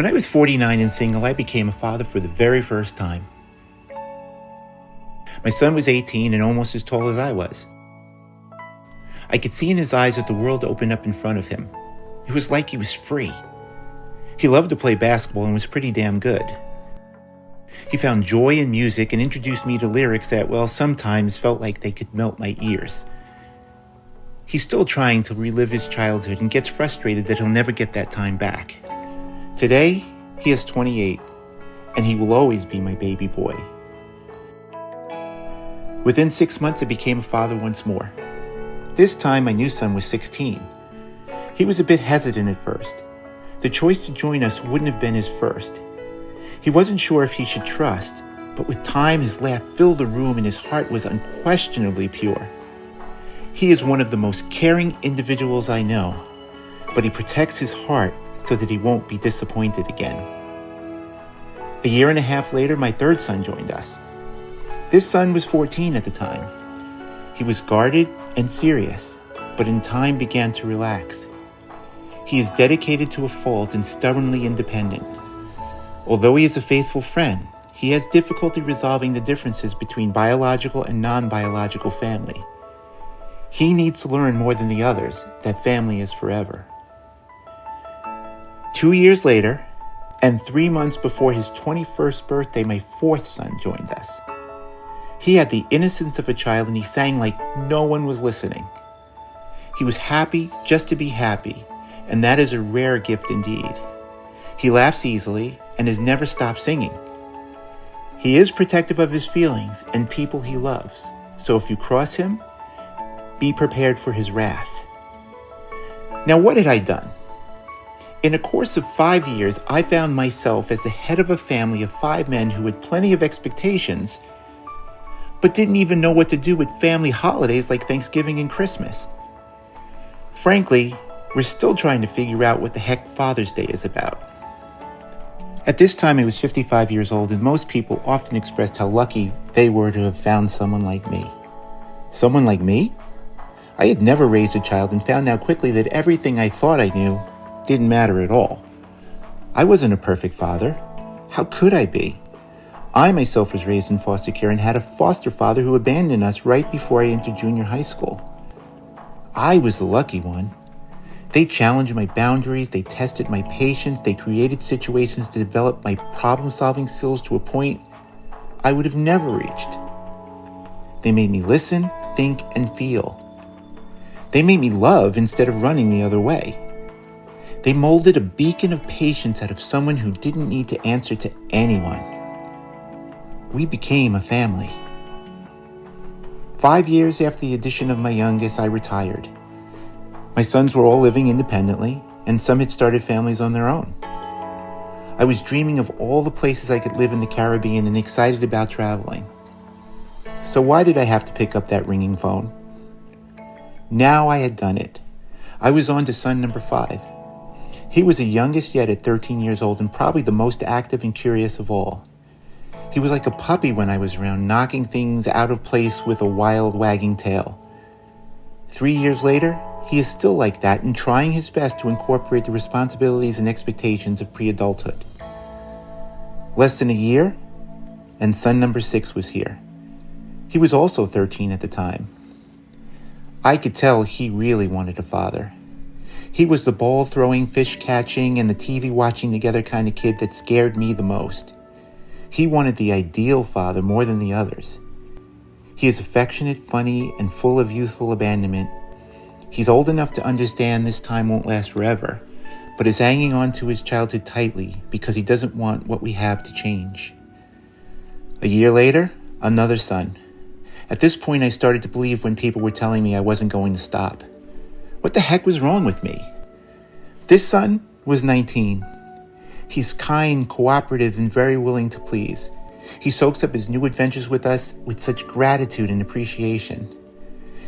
When I was 49 and single, I became a father for the very first time. My son was 18 and almost as tall as I was. I could see in his eyes that the world opened up in front of him. It was like he was free. He loved to play basketball and was pretty damn good. He found joy in music and introduced me to lyrics that, well, sometimes felt like they could melt my ears. He's still trying to relive his childhood and gets frustrated that he'll never get that time back. Today, he is 28, and he will always be my baby boy. Within 6 months, I became a father once more. This time, my new son was 16. He was a bit hesitant at first. The choice to join us wouldn't have been his first. He wasn't sure if he should trust, but with time, his laugh filled the room and his heart was unquestionably pure. He is one of the most caring individuals I know, but he protects his heart so that he won't be disappointed again. A year and a half later, my third son joined us. This son was 14 at the time. He was guarded and serious, but in time began to relax. He is dedicated to a fault and stubbornly independent. Although he is a faithful friend, he has difficulty resolving the differences between biological and non-biological family. He needs to learn more than the others that family is forever. 2 years later, and 3 months before his 21st birthday, my fourth son joined us. He had the innocence of a child and he sang like no one was listening. He was happy just to be happy, and that is a rare gift indeed. He laughs easily and has never stopped singing. He is protective of his feelings and people he loves, so if you cross him, be prepared for his wrath. Now, what had I done? In a course of 5 years, I found myself as the head of a family of 5 men who had plenty of expectations, but didn't even know what to do with family holidays like Thanksgiving and Christmas. Frankly, we're still trying to figure out what the heck Father's Day is about. At this time, I was 55 years old, and most people often expressed how lucky they were to have found someone like me. Someone like me? I had never raised a child and found out quickly that everything I thought I knew didn't matter at all. I wasn't a perfect father. How could I be? I myself was raised in foster care and had a foster father who abandoned us right before I entered junior high school. I was the lucky one. They challenged my boundaries, they tested my patience, they created situations to develop my problem-solving skills to a point I would have never reached. They made me listen, think, and feel. They made me love instead of running the other way. They molded a beacon of patience out of someone who didn't need to answer to anyone. We became a family. 5 years after the addition of my youngest, I retired. My sons were all living independently, and some had started families on their own. I was dreaming of all the places I could live in the Caribbean and excited about traveling. So why did I have to pick up that ringing phone? Now I had done it. I was on to son number 5. He was the youngest yet at 13 years old and probably the most active and curious of all. He was like a puppy when I was around, knocking things out of place with a wild wagging tail. 3 years later, he is still like that and trying his best to incorporate the responsibilities and expectations of pre-adulthood. Less than a year, and son number 6 was here. He was also 13 at the time. I could tell he really wanted a father. He was the ball-throwing, fish-catching, and the TV-watching together kind of kid that scared me the most. He wanted the ideal father more than the others. He is affectionate, funny, and full of youthful abandonment. He's old enough to understand this time won't last forever, but is hanging on to his childhood tightly because he doesn't want what we have to change. A year later, another son. At this point, I started to believe when people were telling me I wasn't going to stop. What the heck was wrong with me? This son was 19. He's kind, cooperative, and very willing to please. He soaks up his new adventures with us with such gratitude and appreciation.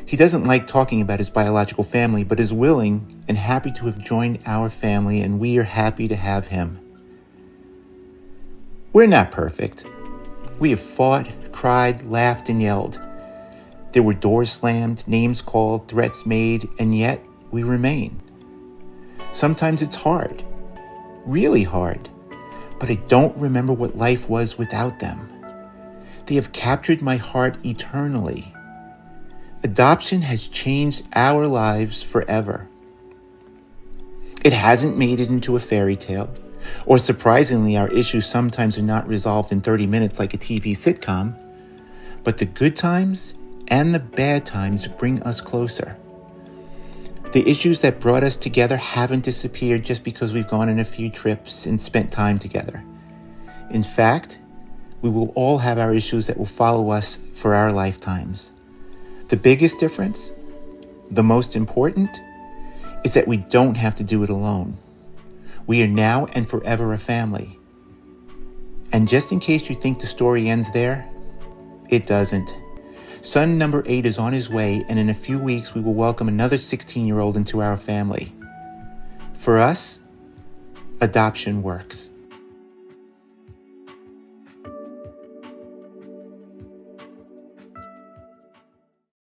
He doesn't like talking about his biological family, but is willing and happy to have joined our family, and we are happy to have him. We're not perfect. We have fought, cried, laughed, and yelled. There were doors slammed, names called, threats made, and yet we remain. Sometimes it's hard, really hard, but I don't remember what life was without them. They have captured my heart eternally. Adoption has changed our lives forever. It hasn't made it into a fairy tale, or surprisingly, our issues sometimes are not resolved in 30 minutes like a TV sitcom, but the good times and the bad times bring us closer. The issues that brought us together haven't disappeared just because we've gone on a few trips and spent time together. In fact, we will all have our issues that will follow us for our lifetimes. The biggest difference, the most important, is that we don't have to do it alone. We are now and forever a family. And just in case you think the story ends there, it doesn't. Son number 8 is on his way, and in a few weeks we will welcome another 16-year-old into our family. For us, adoption works.